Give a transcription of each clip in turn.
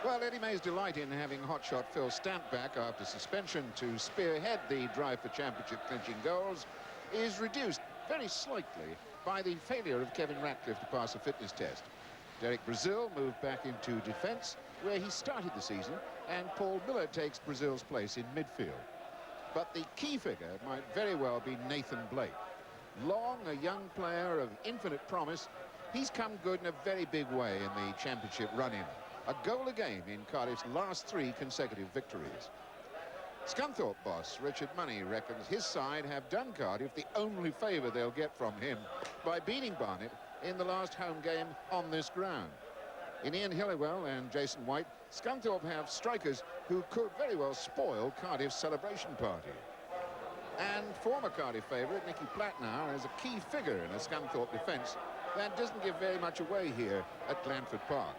Well, Eddie May's delight in having hotshot Phil Stant back after suspension to spearhead the drive for championship clinching goals is reduced very slightly by the failure of Kevin Ratcliffe to pass a fitness test. Derek Brazil moved back into defence, where he started the season, and Paul Miller takes Brazil's place in midfield. But the key figure might very well be Nathan Blake. Long, a young player of infinite promise, he's come good in a very big way in the championship run-in. A goal a game in Cardiff's last 3 consecutive victories. Scunthorpe boss Richard Money reckons his side have done Cardiff the only favour they'll get from him by beating Barnet in the last home game on this ground. In Ian Hillywell and Jason White, Scunthorpe have strikers who could very well spoil Cardiff's celebration party. And former Cardiff favourite Nicky Platnar is a key figure in a Scunthorpe defence that doesn't give very much away here at Glanford Park.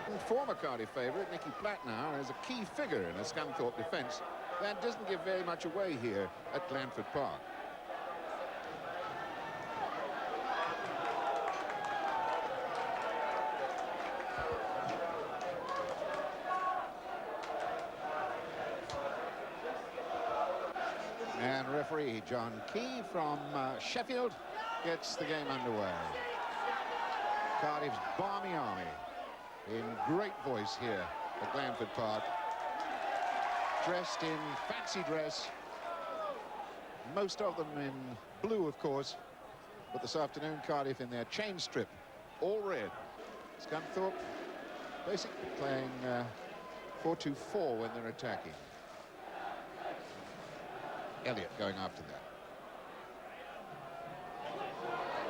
And former Cardiff favourite Nicky Platnar is a key figure in a Scunthorpe defence that doesn't give very much away here at Glanford Park. And referee John Key from Sheffield gets the game underway. Cardiff's balmy army in great voice here at Glanford Park, dressed in fancy dress, most of them in blue, of course, but this afternoon Cardiff in their chain strip, all red. Scunthorpe basically playing 4-2-4 when they're attacking. Elliott going after that.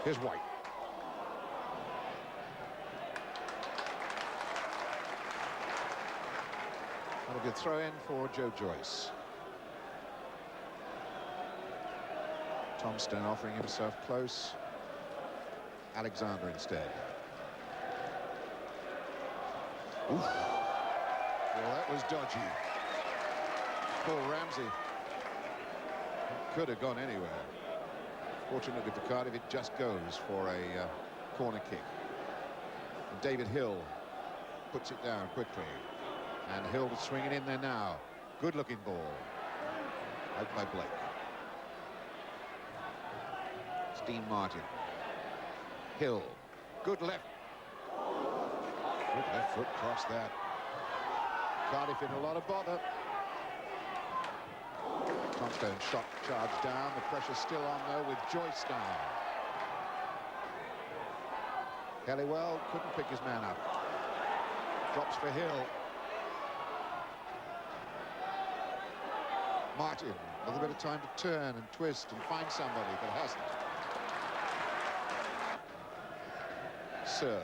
Here's White. That'll be a throw-in for Joe Joyce. Thompson offering himself close. Alexander instead. Oof. Well, that was dodgy. Paul Ramsey. Could have gone anywhere. Fortunately for Cardiff, it just goes for a corner kick. And David Hill puts it down quickly. And Hill to swing it in there now. Good-looking ball. Out by Blake. It's Dean Martin. Hill. Good left. Good left foot cross that. Cardiff in a lot of bother. Tombstone shot charged down. The pressure still on though with Joyce now. Halliwell couldn't pick his man up. Drops for Hill. Martin, a little bit of time to turn and twist and find somebody, but hasn't. Searle.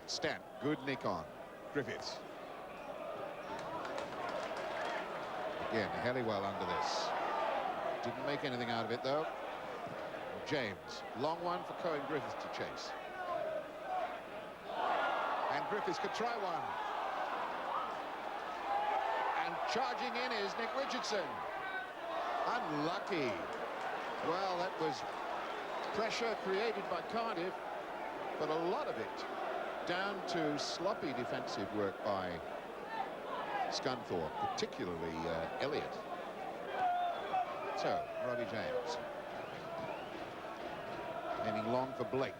Stant, good nick on. Griffiths. Again, Halliwell under this. Didn't make anything out of it, though. James. Long one for Cohen Griffiths to chase. And Griffiths could try one. And charging in is Nick Richardson. Unlucky. Well, that was pressure created by Cardiff, but a lot of it down to sloppy defensive work by Scunthorpe, particularly Elliott. So, Robbie James. Aiming long for Blake.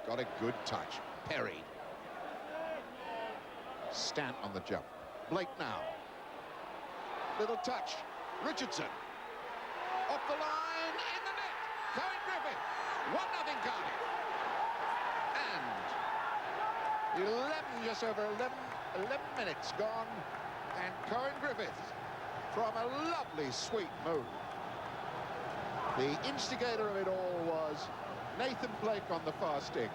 Got a good touch. Perry. Stant on the jump. Blake now. Little touch. Richardson. Off the line, in the net. Cohen Griffith. 1-0 Cardiff. And 11, just over 11 minutes gone. And Cohen Griffith from a lovely sweet move. The instigator of it all was Nathan Blake on the far stick.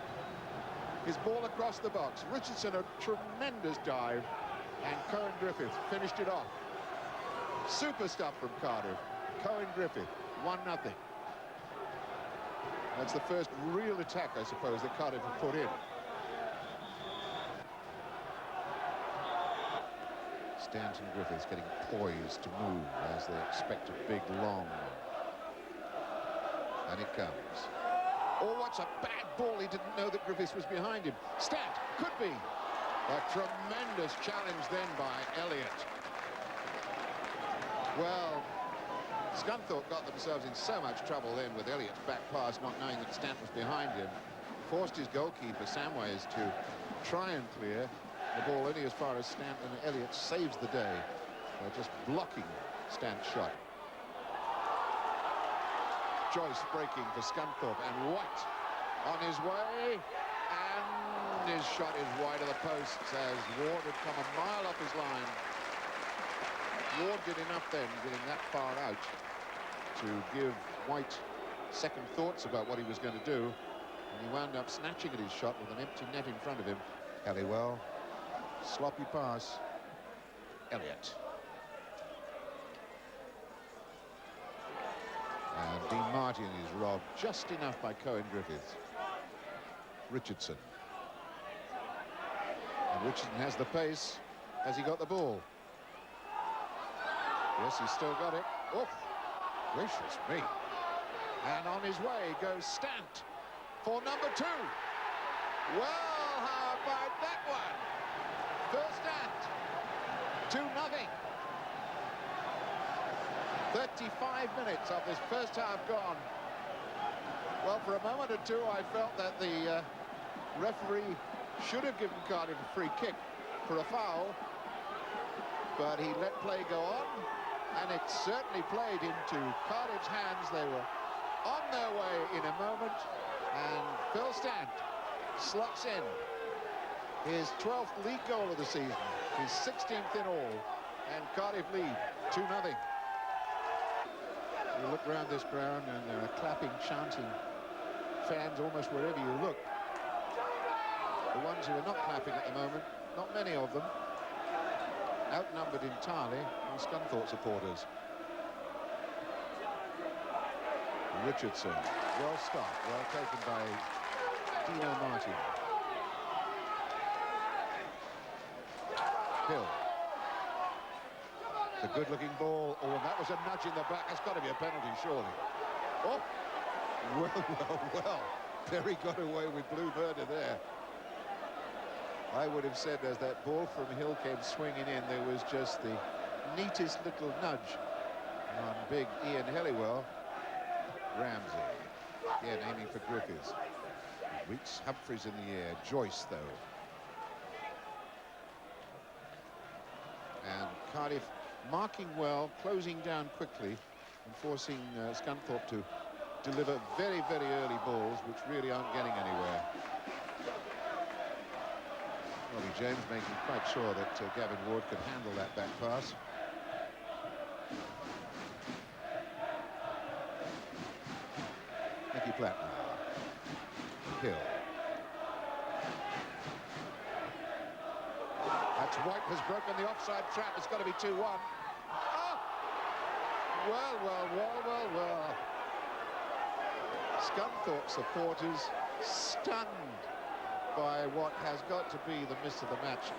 His ball across the box. Richardson a tremendous dive. And Cohen Griffith finished it off. Super stuff from Cardiff. Cohen Griffith, 1-0. That's the first real attack, I suppose, that Cardiff have put in. Stanton Griffiths getting poised to move as they expect a big long. And it comes. Oh, what's a bad ball. He didn't know that Griffiths was behind him. Stant, could be. A tremendous challenge then by Elliott. Well, Scunthorpe got themselves in so much trouble then with Elliott's back pass, not knowing that Stant was behind him. Forced his goalkeeper, Samways, to try and clear the ball only as far as Stant, and Elliott saves the day by just blocking Stant's shot. Joyce breaking for Scunthorpe, and White on his way, and his shot is wide of the posts as Ward had come a mile up his line. Ward did enough then, getting that far out, to give White second thoughts about what he was going to do, and he wound up snatching at his shot with an empty net in front of him. Halliwell, sloppy pass, Elliott. And Dean Martin is robbed just enough by Cohen Griffiths. Richardson. And Richardson has the pace. Has he got the ball? Yes, he's still got it. Oh, gracious me. And on his way goes Stant for number 2. Well, how about that one? First Stant, 2-0. 35 minutes of this first half gone. Well, for a moment or two, I felt that the referee should have given Cardiff a free kick for a foul, but he let play go on, and it certainly played into Cardiff's hands. They were on their way in a moment, and Phil Stant slots in his 12th league goal of the season, his 16th in all, and Cardiff lead 2-0. You look around this ground and there are clapping, chanting fans almost wherever you look. The ones who are not clapping at the moment, not many of them, outnumbered entirely by Scunthorpe supporters. Richardson, well stopped, well taken by Dino Martin. Hill. The good-looking ball. Oh, and that was a nudge in the back. That's got to be a penalty, surely. Oh, well. Perry got away with Bluebird there. I would have said as that ball from Hill came swinging in, there was just the neatest little nudge on big Ian Halliwell. Ramsey, again aiming for Griffiths. Reeks Humphreys in the air. Joyce, though. And Cardiff marking well, closing down quickly, and forcing Scunthorpe to deliver very, very early balls, which really aren't getting anywhere. Robbie James making quite sure that Gavin Ward could handle that back pass. Nicky Platt now. Hill. That's White has broken the offside trap. It's got to be 2-1. Oh! Well. Scunthorpe supporters stunned by what has got to be the miss of the match.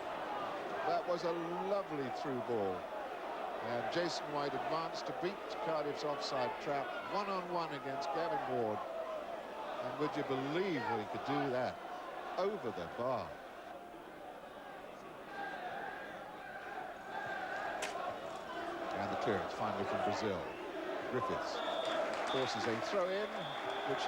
That was a lovely through ball. And Jason White advanced to beat Cardiff's offside trap, one-on-one against Gavin Ward. And would you believe that he could do that over the bar? And the clearance finally from Brazil. Griffiths forces a throw-in, which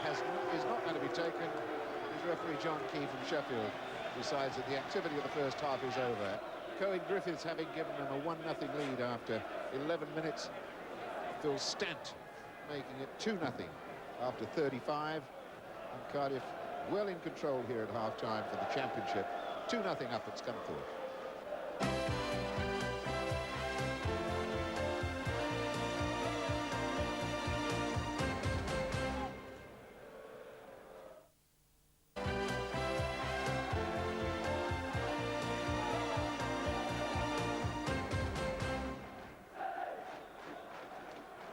is not going to be taken. His referee John Key from Sheffield decides that the activity of the first half is over. Cohen Griffiths having given them a 1-0 lead after 11 minutes. Phil Stant making it 2-0 after 35. And Cardiff well in control here at half-time for the championship. 2-0 up at Scunthorpe.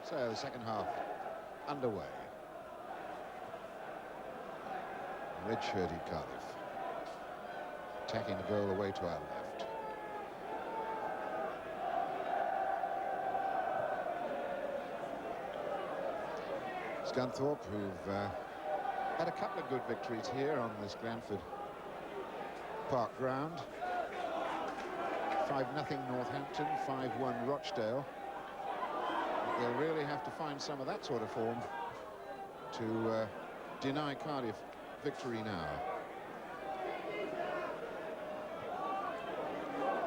So the second half underway. Red-shirted Cardiff attacking the goal away to our left. Scunthorpe, who've Had a couple of good victories here on this Glanford Park ground. 5-0 Northampton, 5-1 Rochdale. They'll really have to find some of that sort of form to deny Cardiff victory now.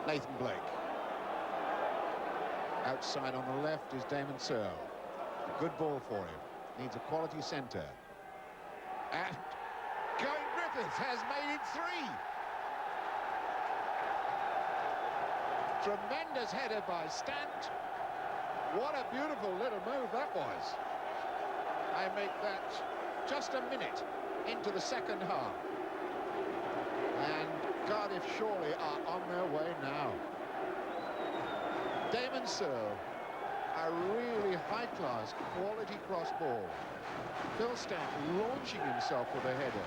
Nathan Blake. Outside on the left is Damon Searle. A good ball for him. Needs a quality centre. And Colin Griffiths has made it 3. Tremendous header by Stant. What a beautiful little move that was. I make that just a minute into the second half. And Cardiff surely are on their way now. Damon Searle, a really high-class, quality cross ball. Phil Stant launching himself with a header.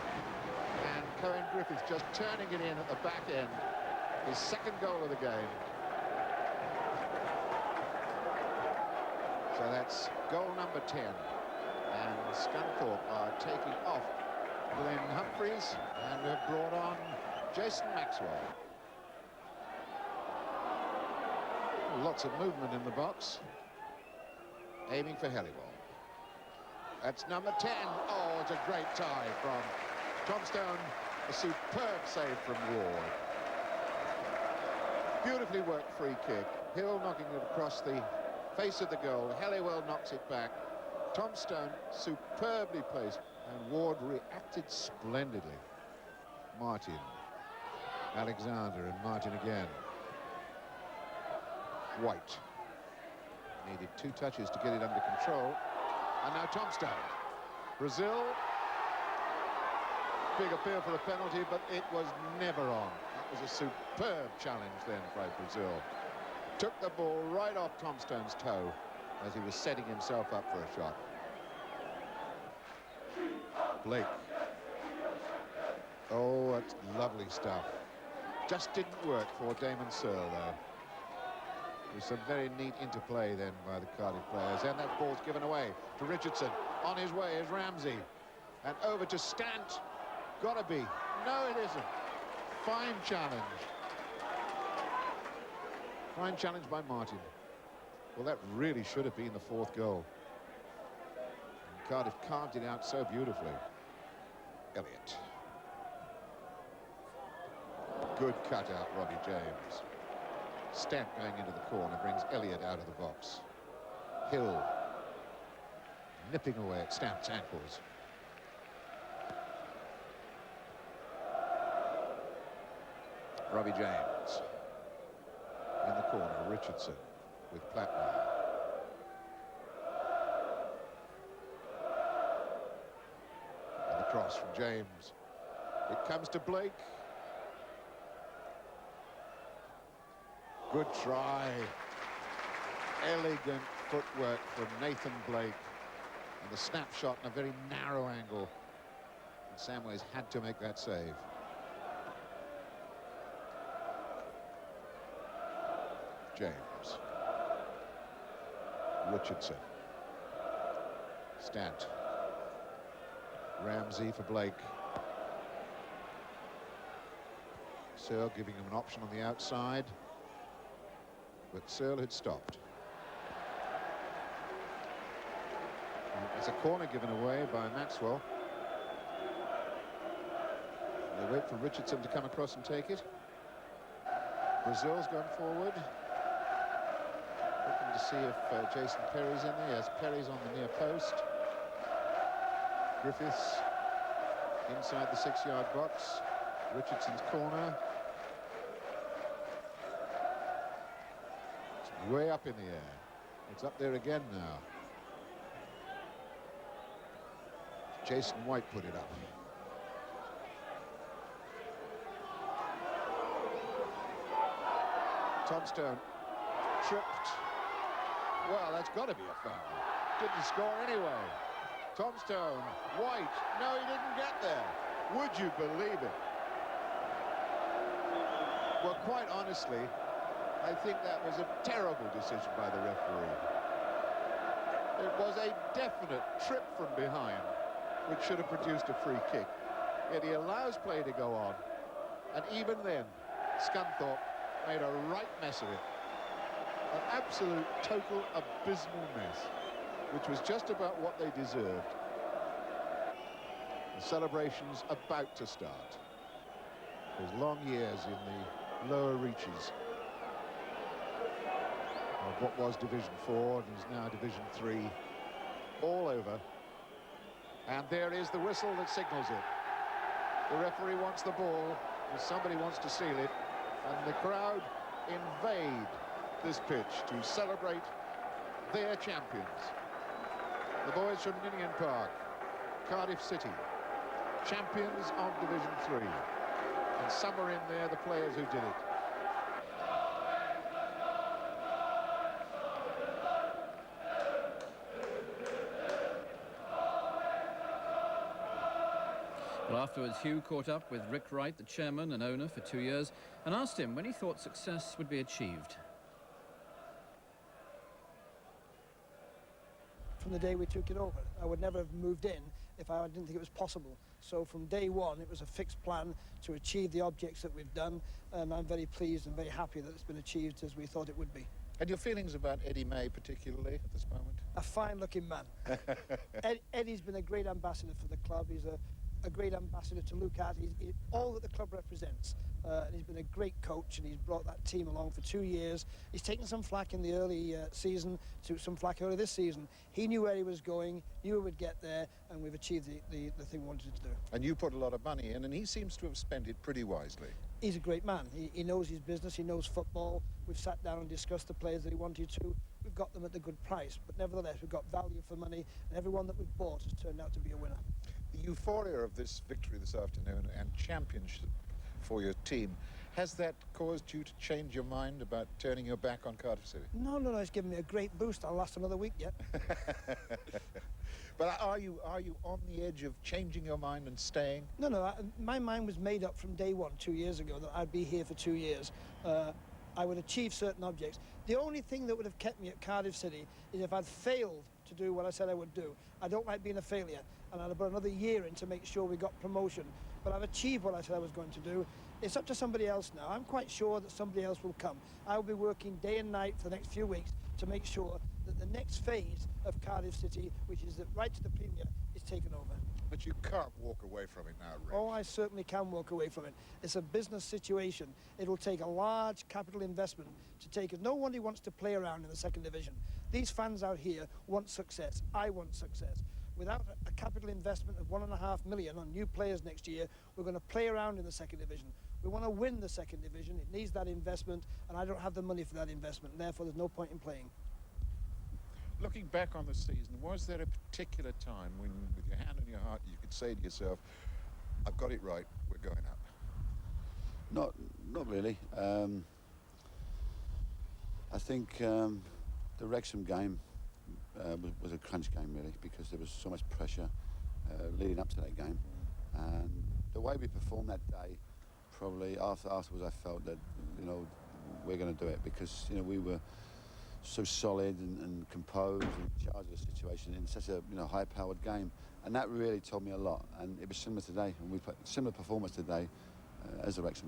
And Colin Griffiths just turning it in at the back end. His second goal of the game. So that's goal number 10. And Scunthorpe are taking off Glenn Humphreys and have brought on Jason Maxwell. Lots of movement in the box. Aiming for Helliwell. That's number 10. Oh, it's a great tie from Tom Stone. A superb save from Ward. Beautifully worked free kick. Hill knocking it across the face of the goal. Helliwell knocks it back. Tom Stone superbly placed, and Ward reacted splendidly. Martin, Alexander, and Martin again. White needed 2 touches to get it under control, and now Tom Stone. Brazil, big appeal for a penalty, but it was never on. That was a superb challenge then by Brazil. Took the ball right off Tom Stone's toe as he was setting himself up for a shot. Blake. Oh, that's lovely stuff. Just didn't work for Damon Searle, though. There's some very neat interplay then by the Cardiff players. And that ball's given away to Richardson. On his way is Ramsey. And over to Stant. Gotta be. No, it isn't. Fine challenge. Fine challenge by Martin. Well, that really should have been the 4th goal. And Cardiff carved it out so beautifully. Elliott. Good cutout, Robbie James. Stant going into the corner brings Elliott out of the box. Hill nipping away at Stant's ankles. Robbie James in the corner. Richardson with Plattner. And the cross from James. It comes to Blake. Good try. Elegant footwork from Nathan Blake. And the snapshot in a very narrow angle. And Samways had to make that save. James. Richardson. Stant. Ramsey for Blake. Searle giving him an option on the outside. But Searle had stopped. It's a corner given away by Maxwell. They wait for Richardson to come across and take it. Brazil's gone forward. Looking to see if Jason Perry's in there. Yes, Perry's on the near post. Griffiths inside the 6-yard box. Richardson's corner. It's way up in the air. It's up there again now. Jason White put it up. Tom Stone tripped. Well, that's got to be a foul. Didn't score anyway. Tom Stone, White. No, he didn't get there. Would you believe it? Well, quite honestly, I think that was a terrible decision by the referee. It was a definite trip from behind. which should have produced a free kick. Yet he allows play to go on, and even then, Scunthorpe made a right mess of it. An absolute, total, abysmal mess, which was just about what they deserved. The celebration's about to start. There's long years in the lower reaches of what was Division 4 and is now Division 3, all over. And there is the whistle that signals it. The referee wants the ball, and somebody wants to steal it, and the crowd invade this pitch to celebrate their champions. The boys from Ninian Park, Cardiff City, champions of Division 3. And some are in there, the players who did it. Well, afterwards, Hugh caught up with Rick Wright, the chairman and owner for 2 years, and asked him when he thought success would be achieved. From the day we took it over, I would never have moved in if I didn't think it was possible. So from day one, it was a fixed plan to achieve the objects that we've done, and I'm very pleased and very happy that it's been achieved as we thought it would be. And your feelings about Eddie May particularly at this moment? A fine-looking man. Eddie's been a great ambassador for the club. He's a great ambassador to look at. He's all that the club represents. And he's been a great coach, and he's brought that team along for 2 years. He's taken some flack in the early season, some flack early this season. He knew where he was going, knew he would get there, and we've achieved the thing we wanted to do. And you put a lot of money in, and he seems to have spent it pretty wisely. He's a great man. He knows his business, he knows football. We've sat down and discussed the players that he wanted to. We've got them at a good price, but nevertheless, we've got value for money, and everyone that we've bought has turned out to be a winner. The euphoria of this victory this afternoon and championship for your team, has that caused you to change your mind about turning your back on Cardiff City? No, it's given me a great boost. I'll last another week yet. But are you on the edge of changing your mind and staying? No, my mind was made up from day one 2 years ago that I'd be here for 2 years. I would achieve certain objects. The only thing that would have kept me at Cardiff City is if I'd failed to do what I said I would do. I don't like being a failure, and I'd have put another year in to make sure we got promotion. But I've achieved what I said I was going to do. It's up to somebody else now. I'm quite sure that somebody else will come. I'll be working day and night for the next few weeks to make sure that the next phase of Cardiff City, which is the right to the Premier, is taken over. But you can't walk away from it now, Rick. Oh, I certainly can walk away from it. It's a business situation. It'll take a large capital investment to take it. No one wants to play around in the second division. These fans out here want success. I want success. Without a capital investment of £1.5 million on new players next year, we're going to play around in the second division. We want to win the second division. It needs that investment, and I don't have the money for that investment, and therefore there's no point in playing. Looking back on the season, was there a particular time when, with your hand on your heart, you could say to yourself, I've got it right, we're going up? Not really. I think the Wrexham game was a crunch game, really, because there was so much pressure leading up to that game. And the way we performed that day, probably afterwards I felt that, we're going to do it, because, we were so solid and composed and in charge of the situation in such a high-powered game, and that really told me a lot. And it was similar today, and we put similar performance today as the Wrexham game.